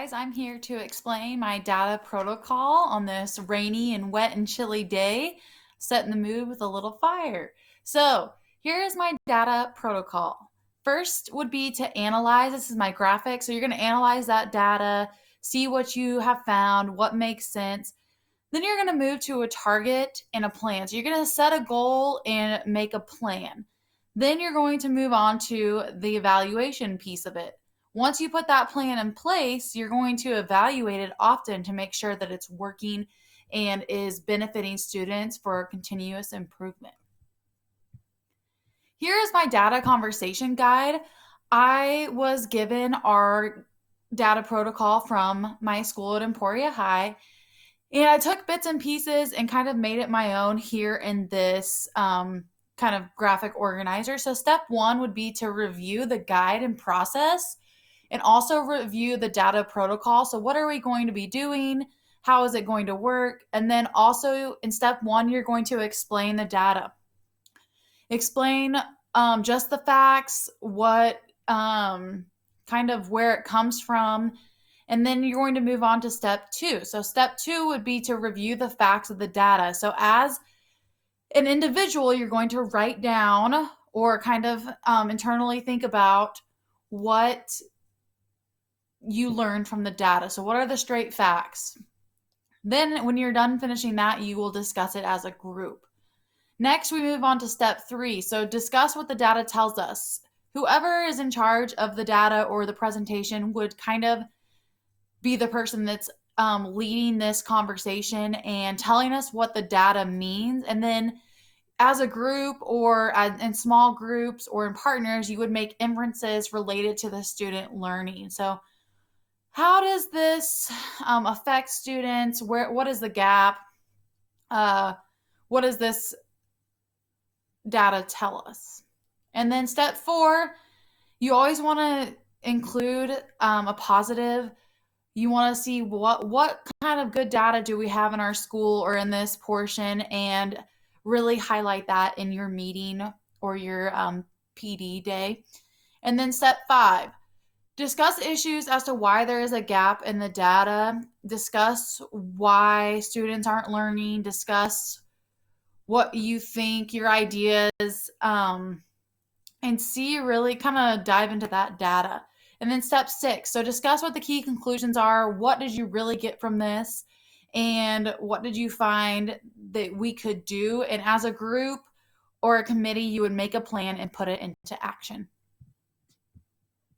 guys, I'm here to explain my data protocol on this rainy and wet and chilly day, setting the mood with a little fire. So here is my data protocol. First would be to analyze. This is my graphic. So you're going to analyze that data, see what you have found, what makes sense. Then you're going to move to a target and a plan. So you're going to set a goal and make a plan. Then you're going to move on to the evaluation piece of it. Once you put that plan in place, you're going to evaluate it often to make sure that it's working and is benefiting students for continuous improvement. Here is my data conversation guide. I was given our data protocol from my school at Emporia High, and I took bits and pieces and kind of made it my own here in this kind of graphic organizer. So step one would be to review the guide and process and also review the data protocol. So what are we going to be doing? How is it going to work? And then also in step one, you're going to explain the data. Explain just the facts, what kind of where it comes from, and then you're going to move on to step two. So step two would be to review the facts of the data. So as an individual, you're going to write down or kind of internally think about what you learned from the data. So what are the straight facts? Then when you're done finishing that, you will discuss it as a group. Next, we move on to step three. So discuss what the data tells us. Whoever is in charge of the data or the presentation would kind of be the person that's leading this conversation and telling us what the data means. And then as a group or in small groups or in partners, you would make inferences related to the student learning. So how does this affect students? What is the gap? What does this data tell us? And then step four, you always want to include a positive. You want to see what kind of good data do we have in our school or in this portion, and really highlight that in your meeting or your PD day. And then step five, discuss issues as to why there is a gap in the data. Discuss why students aren't learning. Discuss what you think, your ideas, and see, really kind of dive into that data. And then step six, so discuss what the key conclusions are. What did you really get from this? And what did you find that we could do? And as a group or a committee, you would make a plan and put it into action.